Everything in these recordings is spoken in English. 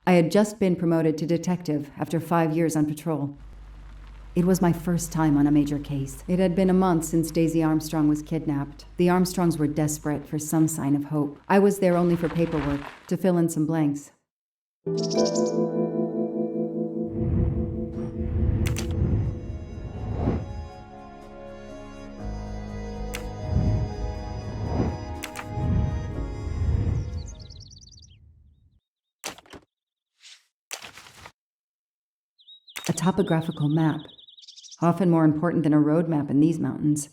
I had just been promoted to detective after 5 years on patrol. It was my first time on a major case. It had been a month since Daisy Armstrong was kidnapped. The Armstrongs were desperate for some sign of hope. I was there only for paperwork, to fill in some blanks. A topographical map, often more important than a road map in these mountains.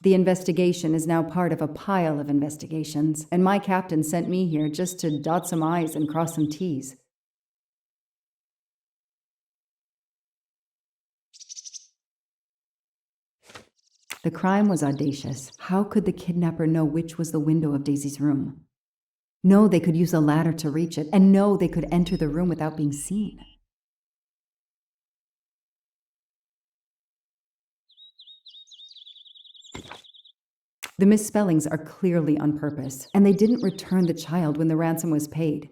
The investigation is now part of a pile of investigations, and my captain sent me here just to dot some I's and cross some T's. The crime was audacious. How could the kidnapper know which was the window of Daisy's room? No, they could use a ladder to reach it, and no, they could enter the room without being seen. The misspellings are clearly on purpose, and they didn't return the child when the ransom was paid.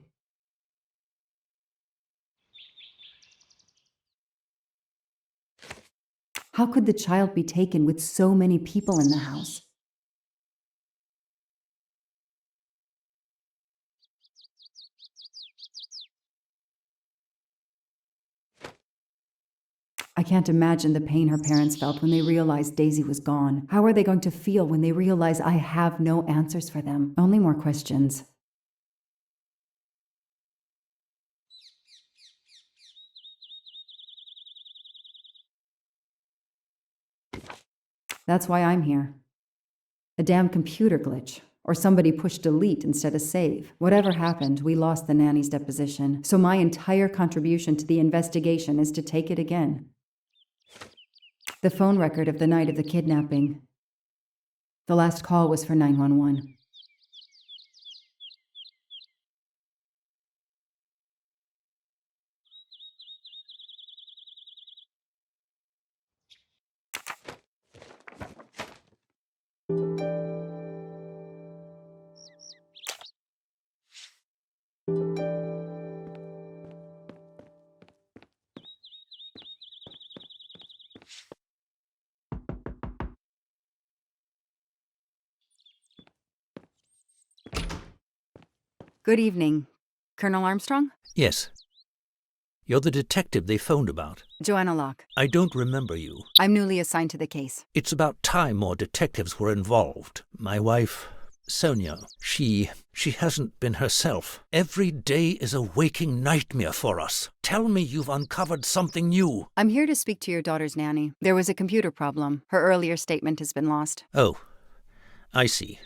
How could the child be taken with so many people in the house? I can't imagine the pain her parents felt when they realized Daisy was gone. How are they going to feel when they realize I have no answers for them? Only more questions. That's why I'm here. A damn computer glitch. Or somebody pushed delete instead of save. Whatever happened, we lost the nanny's deposition. So my entire contribution to the investigation is to take it again. The phone record of the night of the kidnapping. The last call was for 911. Good evening. Colonel Armstrong? Yes. You're the detective they phoned about. Joanna Locke. I don't remember you. I'm newly assigned to the case. It's about time more detectives were involved. My wife, Sonia, she hasn't been herself. Every day is a waking nightmare for us. Tell me you've uncovered something new. I'm here to speak to your daughter's nanny. There was a computer problem. Her earlier statement has been lost. Oh, I see.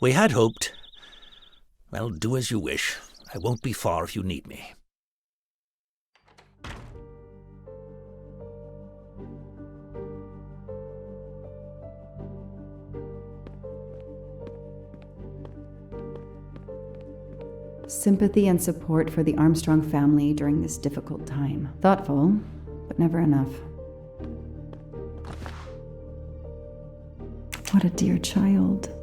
We had hoped. Well, do as you wish. I won't be far if you need me. Sympathy and support for the Armstrong family during this difficult time. Thoughtful, but never enough. What a dear child.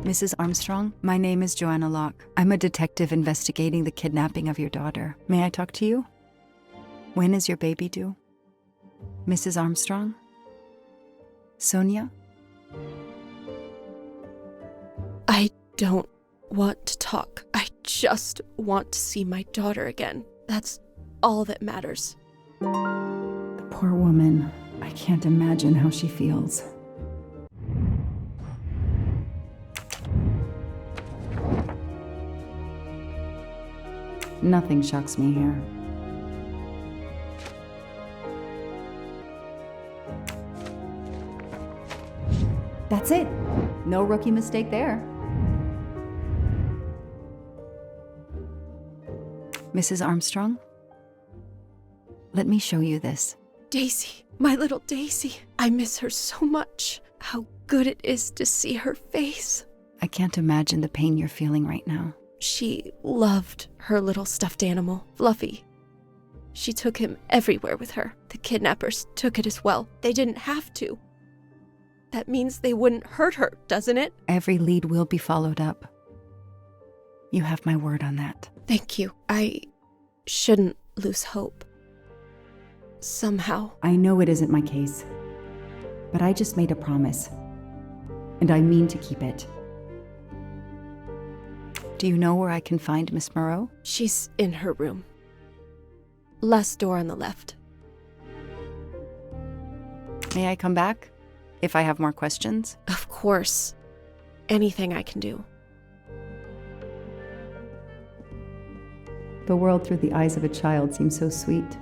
Mrs. Armstrong, my name is Joanna Locke. I'm a detective investigating the kidnapping of your daughter. May I talk to you? When is your baby due? Mrs. Armstrong? Sonia? I don't want to talk. I just want to see my daughter again. That's all that matters. The poor woman. I can't imagine how she feels. Nothing shocks me here. That's it. No rookie mistake there. Mrs. Armstrong? Let me show you this. Daisy, my little Daisy. I miss her so much. How good it is to see her face. I can't imagine the pain you're feeling right now. She loved her little stuffed animal, Fluffy. She took him everywhere with her. The kidnappers took it as well. They didn't have to. That means they wouldn't hurt her, doesn't it? Every lead will be followed up. You have my word on that. Thank you. I shouldn't lose hope. Somehow. I know it isn't my case, but I just made a promise, and I mean to keep it. Do you know where I can find Miss Moreau? She's in her room. Last door on the left. May I come back if I have more questions? Of course. Anything I can do. The world through the eyes of a child seems so sweet.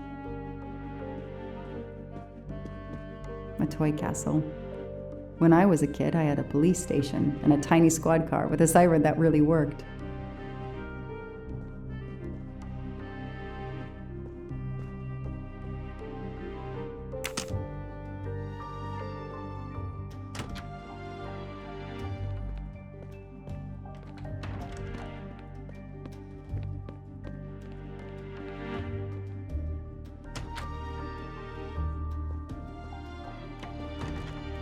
A toy castle. When I was a kid, I had a police station and a tiny squad car with a siren that really worked.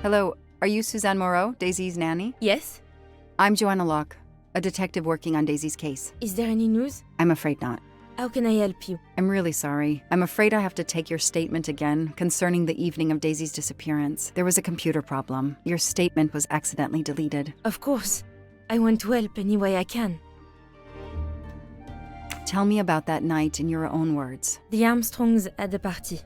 Hello, are you Suzanne Moreau, Daisy's nanny? Yes? I'm Joanna Locke, a detective working on Daisy's case. Is there any news? I'm afraid not. How can I help you? I'm really sorry. I'm afraid I have to take your statement again concerning the evening of Daisy's disappearance. There was a computer problem. Your statement was accidentally deleted. Of course. I want to help any way I can. Tell me about that night in your own words. The Armstrongs had a party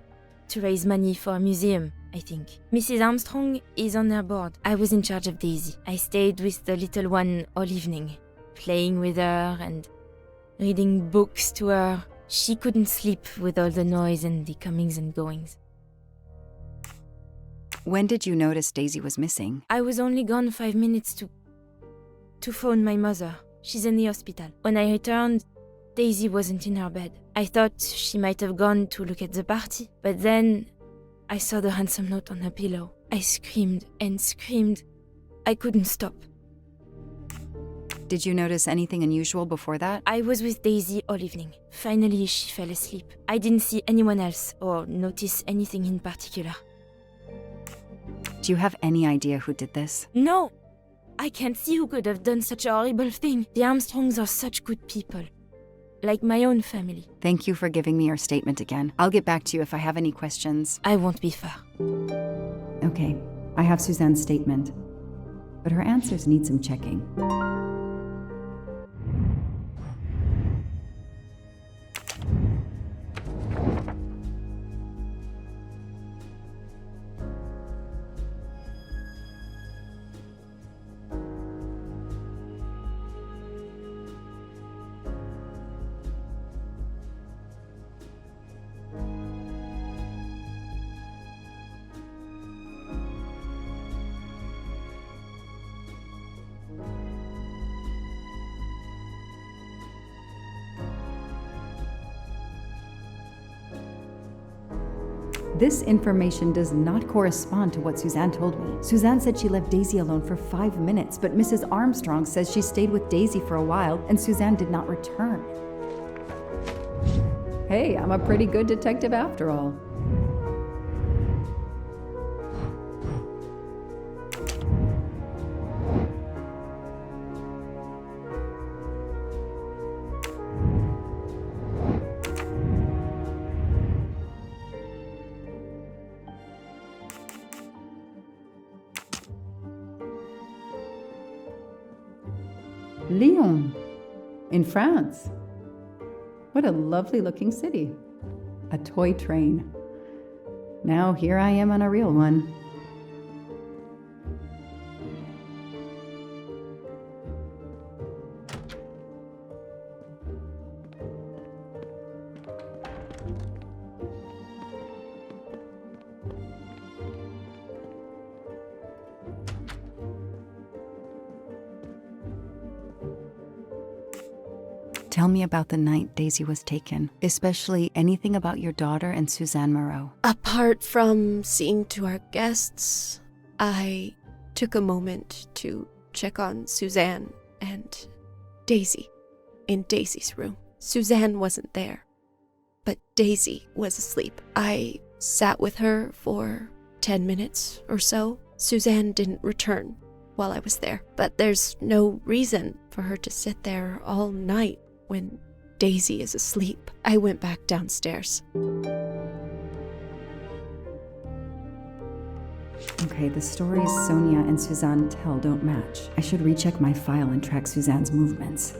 to raise money for a museum, I think. Mrs. Armstrong is on their board. I was in charge of Daisy. I stayed with the little one all evening, playing with her and reading books to her. She couldn't sleep with all the noise and the comings and goings. When did you notice Daisy was missing? I was only gone 5 minutes to phone my mother. She's in the hospital. When I returned, Daisy wasn't in her bed. I thought she might have gone to look at the party, but then I saw the ransom note on her pillow. I screamed and screamed. I couldn't stop. Did you notice anything unusual before that? I was with Daisy all evening. Finally, she fell asleep. I didn't see anyone else or notice anything in particular. Do you have any idea who did this? No! I can't see who could have done such a horrible thing. The Armstrongs are such good people. Like my own family. Thank you for giving me your statement again. I'll get back to you if I have any questions. I won't be far. Okay, I have Suzanne's statement, but her answers need some checking. This information does not correspond to what Suzanne told me. Suzanne said she left Daisy alone for 5 minutes, but Mrs. Armstrong says she stayed with Daisy for a while and Suzanne did not return. Hey, I'm a pretty good detective after all. Lyon, in France. What a lovely looking city. A toy train. Now here I am on a real one. Tell me about the night Daisy was taken, especially anything about your daughter and Suzanne Moreau. Apart from seeing to our guests, I took a moment to check on Suzanne and Daisy in Daisy's room. Suzanne wasn't there, but Daisy was asleep. I sat with her for 10 minutes or so. Suzanne didn't return while I was there, but there's no reason for her to sit there all night when Daisy is asleep. I went back downstairs. Okay, the stories Sonia and Suzanne tell don't match. I should recheck my file and track Suzanne's movements.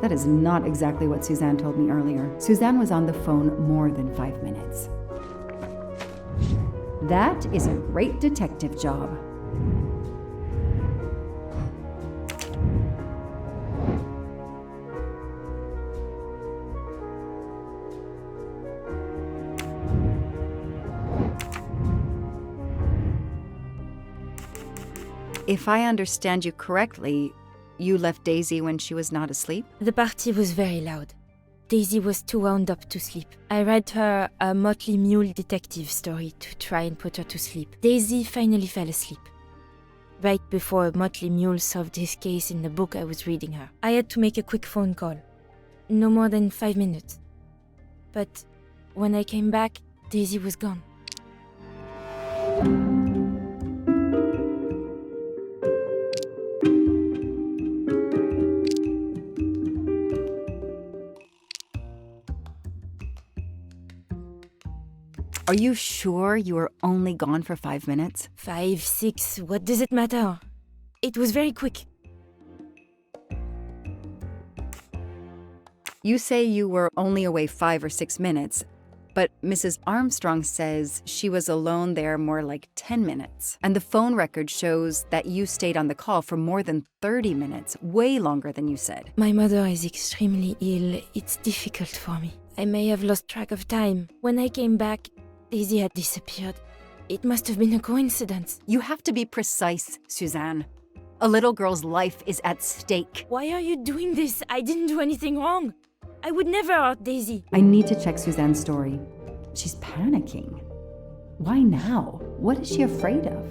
That is not exactly what Suzanne told me earlier. Suzanne was on the phone more than 5 minutes. That is a great detective job. If I understand you correctly, you left Daisy when she was not asleep? The party was very loud. Daisy was too wound up to sleep. I read her a Motley Mule detective story to try and put her to sleep. Daisy finally fell asleep. Right before Motley Mule solved his case in the book I was reading her. I had to make a quick phone call. No more than 5 minutes. But when I came back, Daisy was gone. Are you sure you were only gone for 5 minutes? 5, 6, what does it matter? It was very quick. You say you were only away 5 or 6 minutes, but Mrs. Armstrong says she was alone there more like 10 minutes. And the phone record shows that you stayed on the call for more than 30 minutes, way longer than you said. My mother is extremely ill. It's difficult for me. I may have lost track of time. When I came back, Daisy had disappeared. It must have been a coincidence. You have to be precise, Suzanne. A little girl's life is at stake. Why are you doing this? I didn't do anything wrong. I would never hurt Daisy. I need to check Suzanne's story. She's panicking. Why now? What is she afraid of?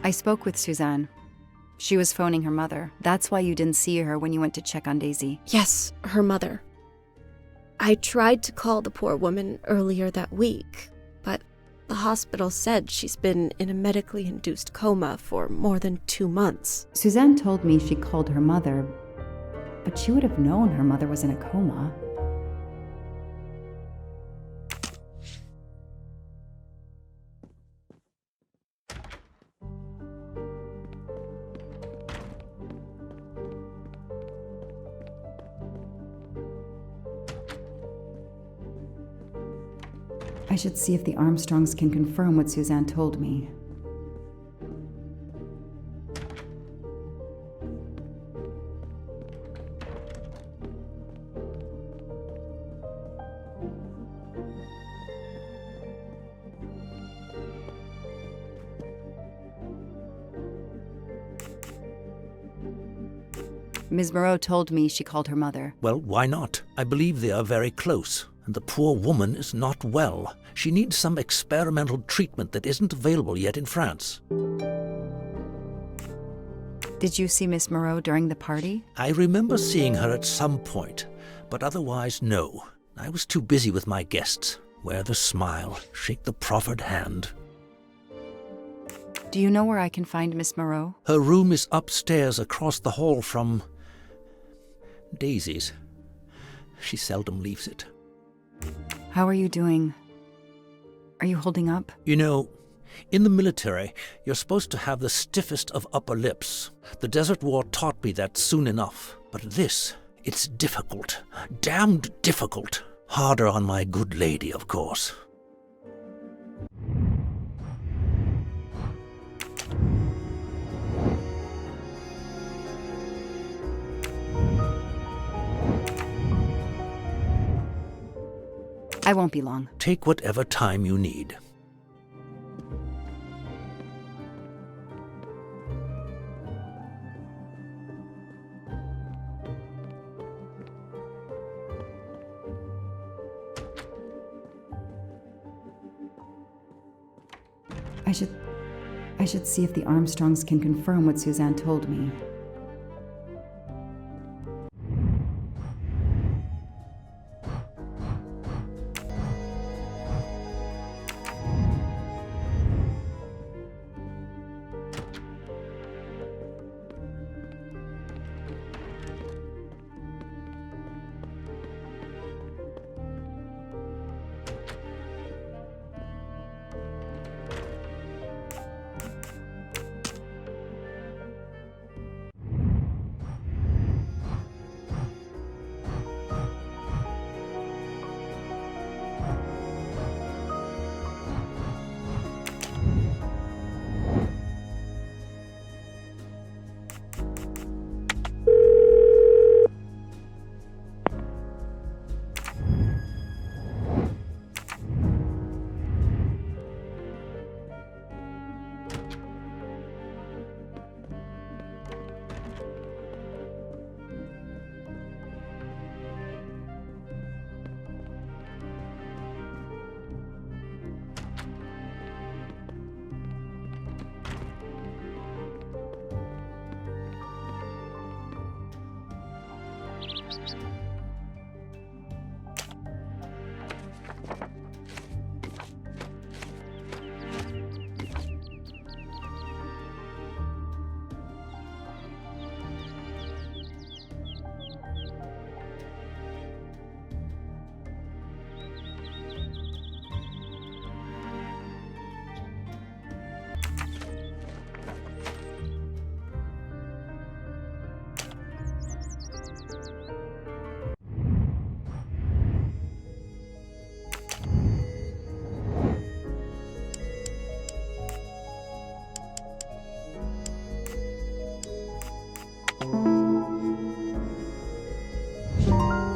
I spoke with Suzanne. She was phoning her mother. That's why you didn't see her when you went to check on Daisy. Yes, her mother. I tried to call the poor woman earlier that week, but the hospital said she's been in a medically induced coma for more than 2 months. Suzanne told me she called her mother, but she would have known her mother was in a coma. I should see if the Armstrongs can confirm what Suzanne told me. Ms. Moreau told me she called her mother. Well, why not? I believe they are very close, and the poor woman is not well. She needs some experimental treatment that isn't available yet in France. Did you see Miss Moreau during the party? I remember seeing her at some point, but otherwise, no. I was too busy with my guests. Wear the smile, shake the proffered hand. Do you know where I can find Miss Moreau? Her room is upstairs across the hall from Daisy's. She seldom leaves it. How are you doing? Are you holding up? You know, in the military, you're supposed to have the stiffest of upper lips. The Desert War taught me that soon enough. But this, it's difficult. Damned difficult. Harder on my good lady, of course. I won't be long. Take whatever time you need. I should see if the Armstrongs can confirm what Suzanne told me.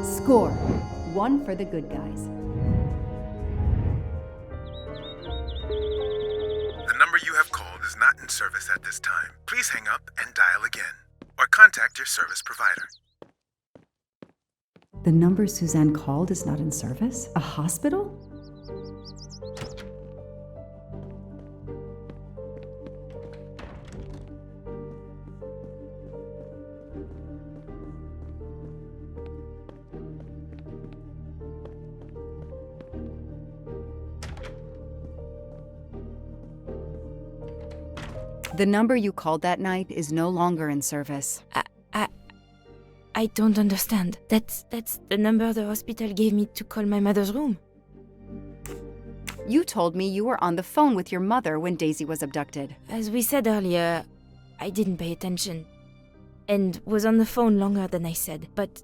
Score. 1 for the good guys. The number you have called is not in service at this time. Please hang up and dial again, or contact your service provider. The number Suzanne called is not in service? A hospital? The number you called that night is no longer in service. I don't understand. That's the number the hospital gave me to call my mother's room. You told me you were on the phone with your mother when Daisy was abducted. As we said earlier, I didn't pay attention and was on the phone longer than I said. But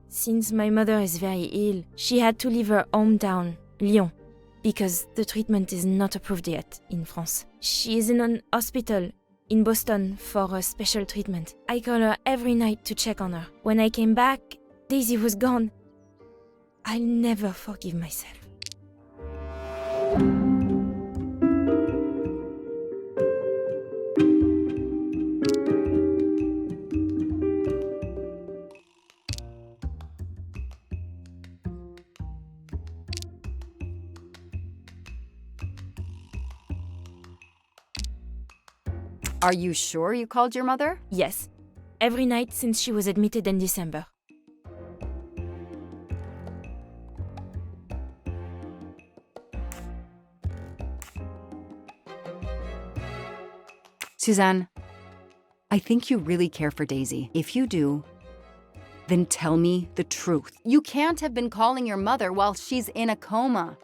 since my mother is very ill, she had to leave her hometown, Lyon, because the treatment is not approved yet in France. She is in an hospital in Boston for a special treatment. I call her every night to check on her. When I came back, Daisy was gone. I'll never forgive myself. Are you sure you called your mother? Yes, every night since she was admitted in December. Suzanne, I think you really care for Daisy. If you do, then tell me the truth. You can't have been calling your mother while she's in a coma.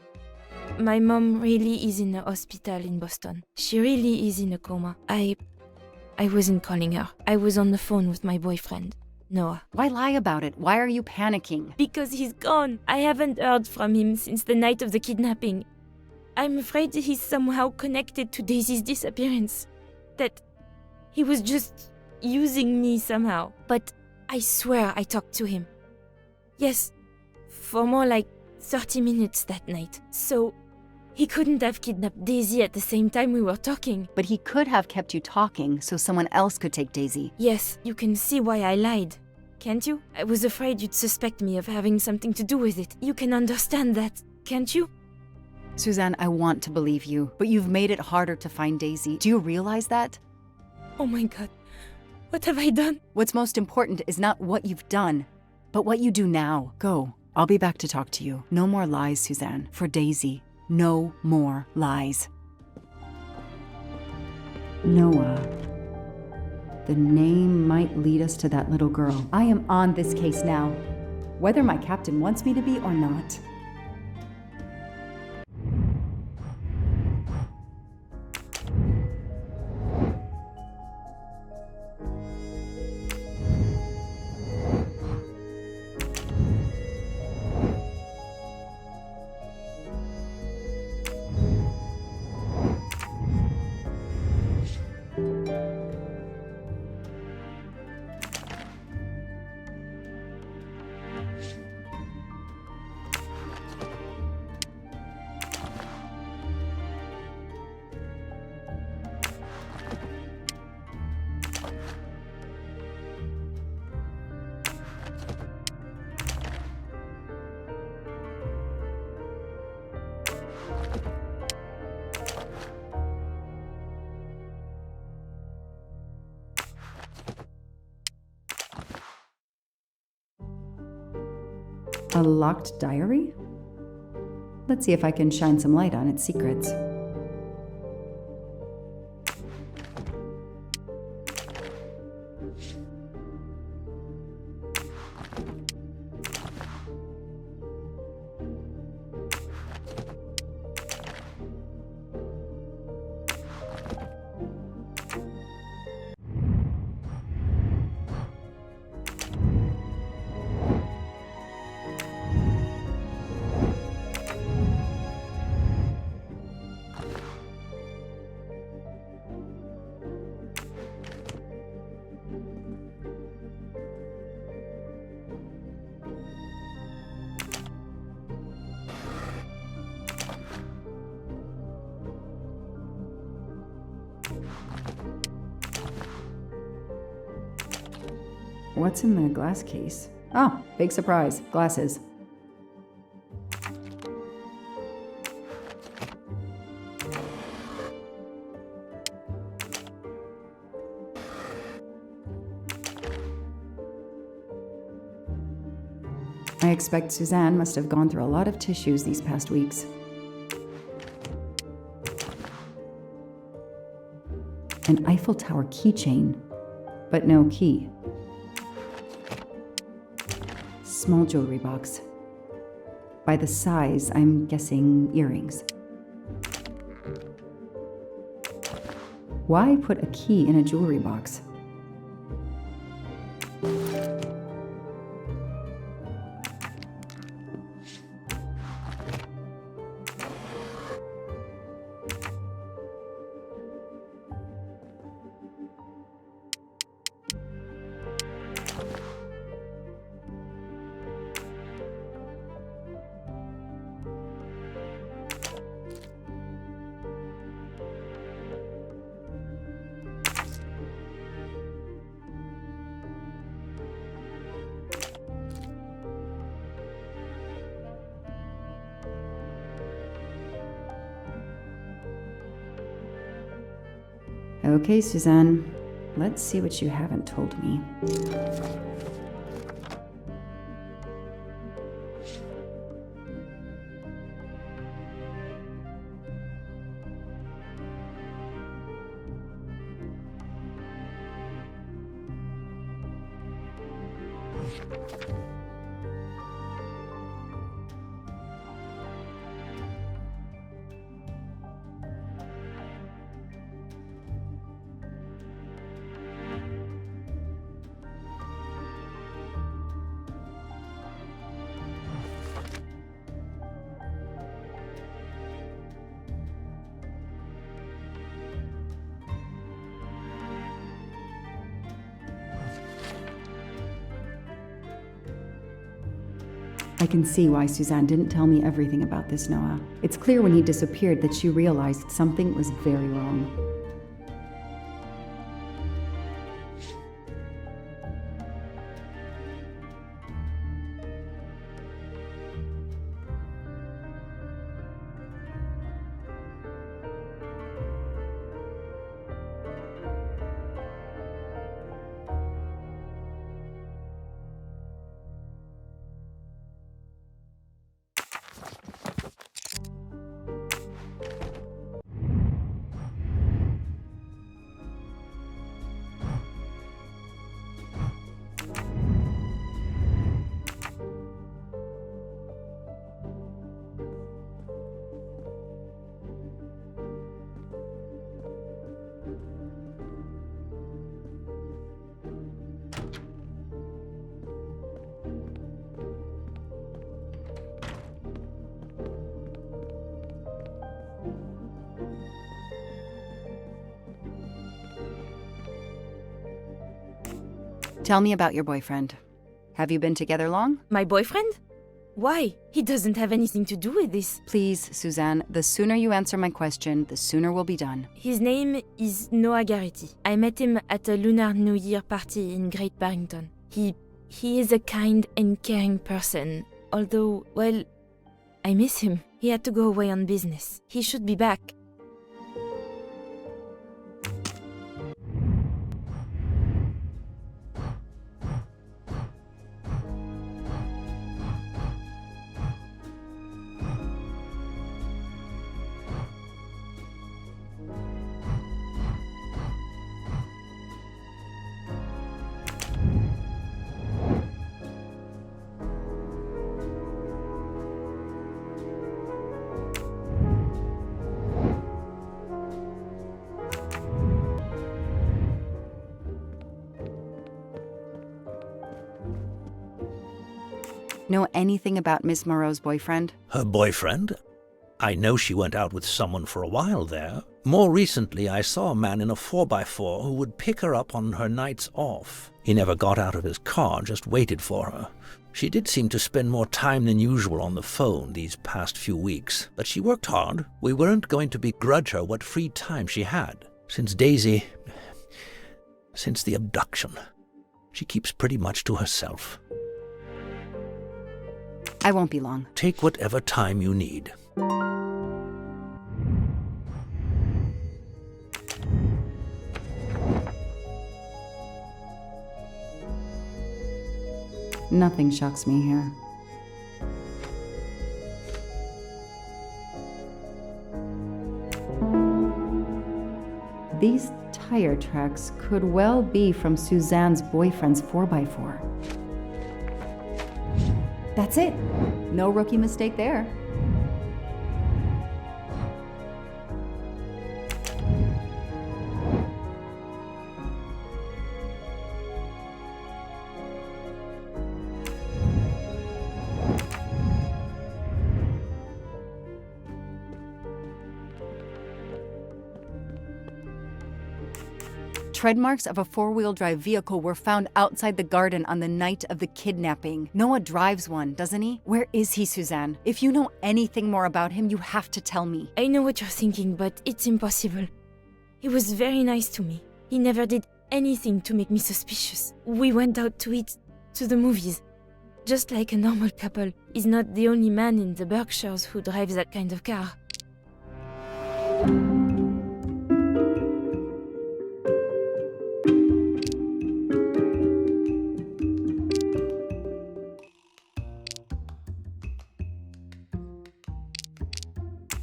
My mom really is in a hospital in Boston. She really is in a coma. I wasn't calling her. I was on the phone with my boyfriend, Noah. Why lie about it? Why are you panicking? Because he's gone. I haven't heard from him since the night of the kidnapping. I'm afraid he's somehow connected to Daisy's disappearance. That he was just using me somehow. But I swear I talked to him. Yes, for more like 30 minutes that night. So he couldn't have kidnapped Daisy at the same time we were talking. But he could have kept you talking so someone else could take Daisy. Yes, you can see why I lied. Can't you? I was afraid you'd suspect me of having something to do with it. You can understand that, can't you? Suzanne, I want to believe you, but you've made it harder to find Daisy. Do you realize that? Oh my god, what have I done? What's most important is not what you've done, but what you do now. Go. I'll be back to talk to you. No more lies, Suzanne. For Daisy, no more lies. Noah. The name might lead us to that little girl. I am on this case now, whether my captain wants me to be or not. A locked diary? Let's see if I can shine some light on its secrets. What's in the glass case? Oh, big surprise. Glasses. I expect Suzanne must have gone through a lot of tissues these past weeks. An Eiffel Tower keychain, but no key. Small jewelry box. By the size, I'm guessing earrings. Why put a key in a jewelry box? Okay, Suzanne. Let's see what you haven't told me. I can see why Suzanne didn't tell me everything about this, Noah. It's clear when he disappeared that she realized something was very wrong. Tell me about your boyfriend. Have you been together long? My boyfriend? Why? He doesn't have anything to do with this. Please, Suzanne, the sooner you answer my question, the sooner we'll be done. His name is Noah Garrity. I met him at a Lunar New Year party in Great Barrington. He is a kind and caring person, although, well, I miss him. He had to go away on business. He should be back. Know anything about Miss Moreau's boyfriend? Her boyfriend? I know she went out with someone for a while there. More recently, I saw a man in a 4x4 who would pick her up on her nights off. He never got out of his car, just waited for her. She did seem to spend more time than usual on the phone these past few weeks, but she worked hard. We weren't going to begrudge her what free time she had. Since the abduction, she keeps pretty much to herself. I won't be long. Take whatever time you need. Nothing shocks me here. These tire tracks could well be from Suzanne's boyfriend's 4x4. That's it. No rookie mistake there. Tread marks of a four-wheel drive vehicle were found outside the garden on the night of the kidnapping. Noah drives one, doesn't he? Where is he, Suzanne? If you know anything more about him, you have to tell me. I know what you're thinking, but it's impossible. He was very nice to me. He never did anything to make me suspicious. We went out to eat, to the movies. Just like a normal couple. He's not the only man in the Berkshires who drives that kind of car.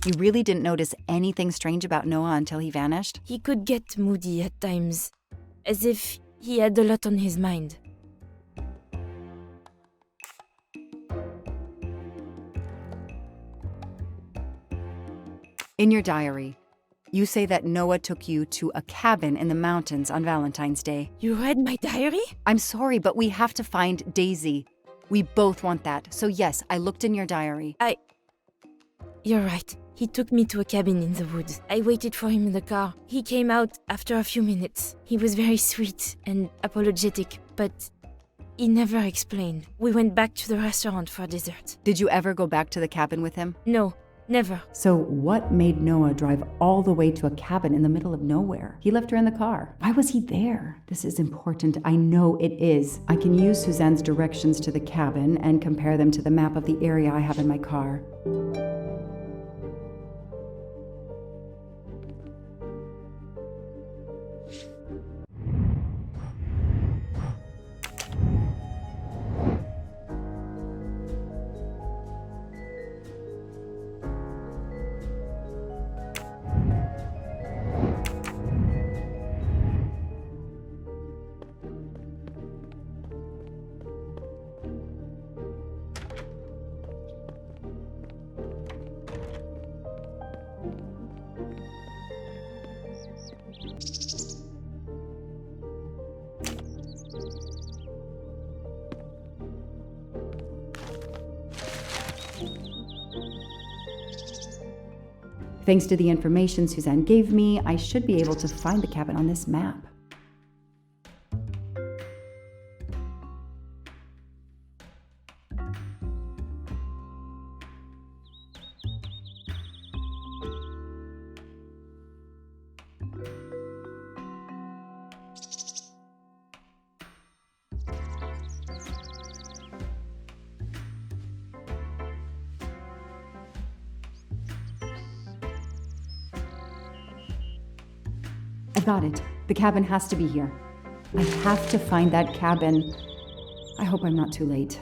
You really didn't notice anything strange about Noah until he vanished? He could get moody at times, as if he had a lot on his mind. In your diary, you say that Noah took you to a cabin in the mountains on Valentine's Day. You read my diary? I'm sorry, but we have to find Daisy. We both want that. So yes, I looked in your diary. You're right. He took me to a cabin in the woods. I waited for him in the car. He came out after a few minutes. He was very sweet and apologetic, but he never explained. We went back to the restaurant for dessert. Did you ever go back to the cabin with him? No, never. So what made Noah drive all the way to a cabin in the middle of nowhere? He left her in the car. Why was he there? This is important. I know it is. I can use Suzanne's directions to the cabin and compare them to the map of the area I have in my car. Thanks to the information Suzanne gave me, I should be able to find the cabin on this map. I got it. The cabin has to be here. I have to find that cabin. I hope I'm not too late.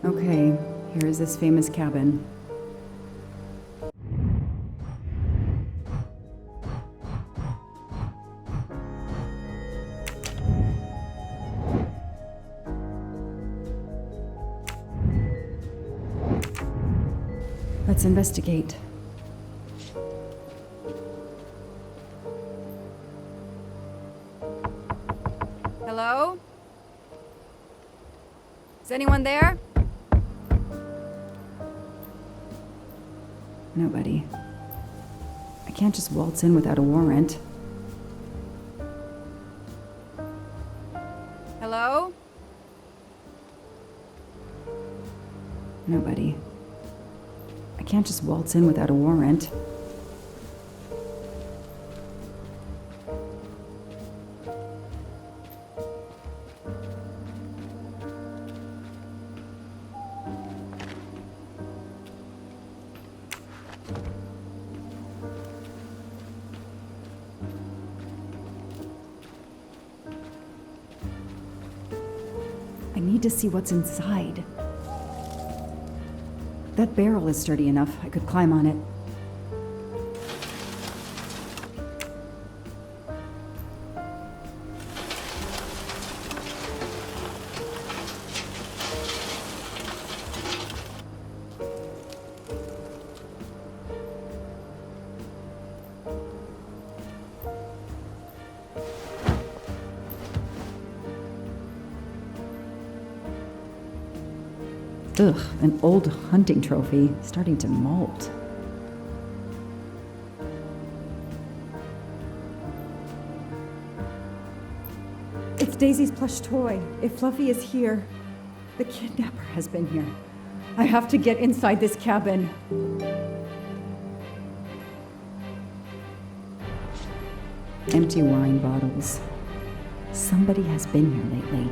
Okay, here is this famous cabin. Let's investigate. Hello? Is anyone there? Nobody. I can't just waltz in without a warrant. Hello? Nobody. I can't just waltz in without a warrant. I need to see what's inside. That barrel is sturdy enough. I could climb on it. Ugh, an old hunting trophy, starting to molt. It's Daisy's plush toy. If Fluffy is here, the kidnapper has been here. I have to get inside this cabin. Empty wine bottles. Somebody has been here lately.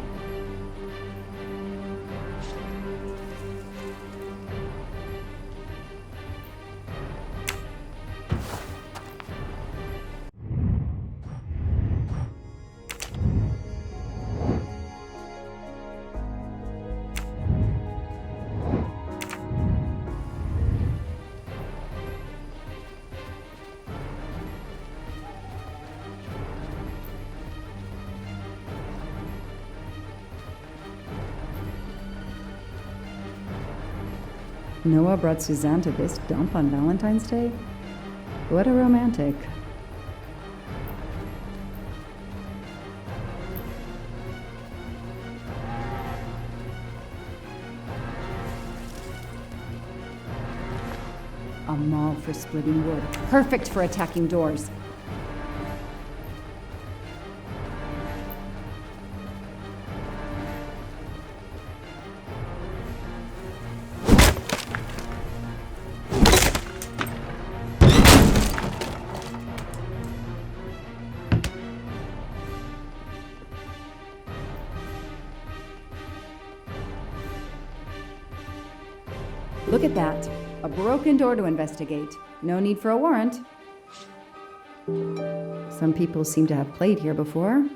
Noah brought Suzanne to this dump on Valentine's Day? What a romantic. A maul for splitting wood. Perfect for attacking doors. Look at that. A broken door to investigate. No need for a warrant. Some people seem to have played here before.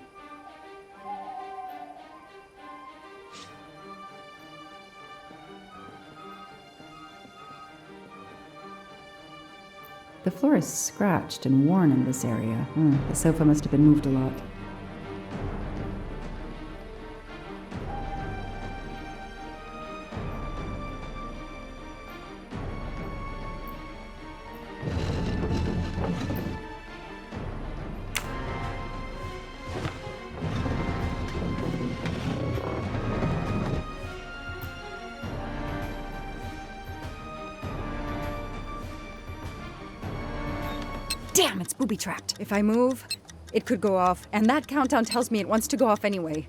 The floor is scratched and worn in this area. The sofa must have been moved a lot. Damn, it's booby-trapped. If I move, it could go off, and that countdown tells me it wants to go off anyway.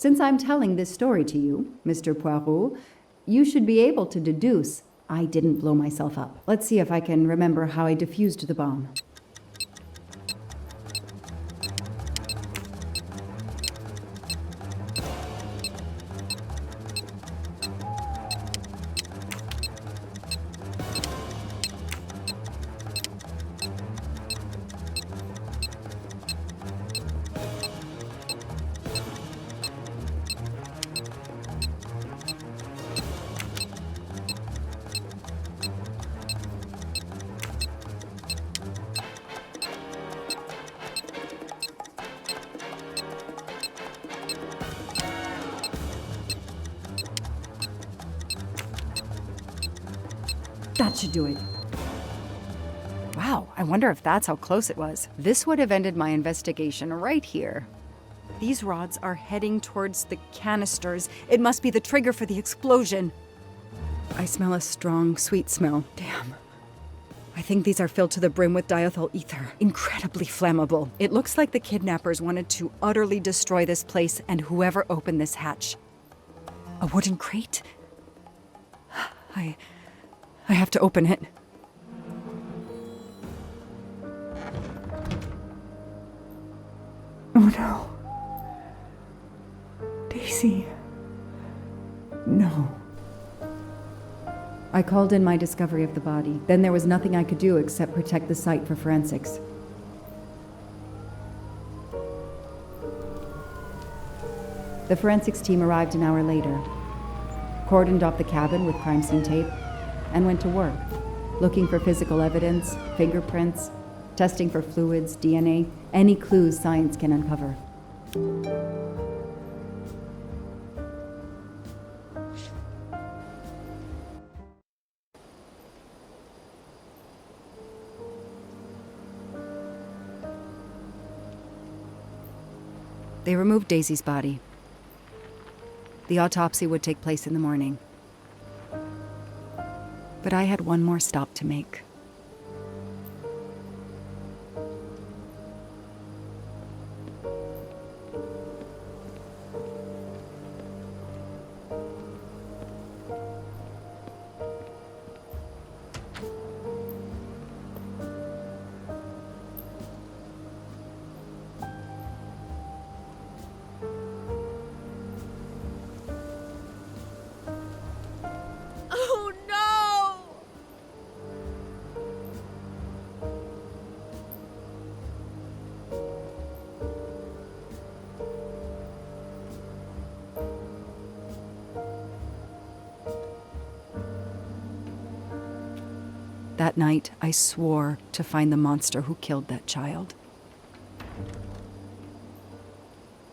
Since I'm telling this story to you, Mr. Poirot, you should be able to deduce I didn't blow myself up. Let's see if I can remember how I defused the bomb. That should do it. Wow, I wonder if that's how close it was. This would have ended my investigation right here. These rods are heading towards the canisters. It must be the trigger for the explosion. I smell a strong, sweet smell. Damn. I think these are filled to the brim with diethyl ether. Incredibly flammable. It looks like the kidnappers wanted to utterly destroy this place and whoever opened this hatch. A wooden crate? I have to open it. Oh no. Daisy. No. I called in my discovery of the body. Then there was nothing I could do except protect the site for forensics. The forensics team arrived an hour later, cordoned off the cabin with crime scene tape, and went to work, looking for physical evidence, fingerprints, testing for fluids, DNA, any clues science can uncover. They removed Daisy's body. The autopsy would take place in the morning. But I had one more stop to make. Oh no! That night, I swore to find the monster who killed that child.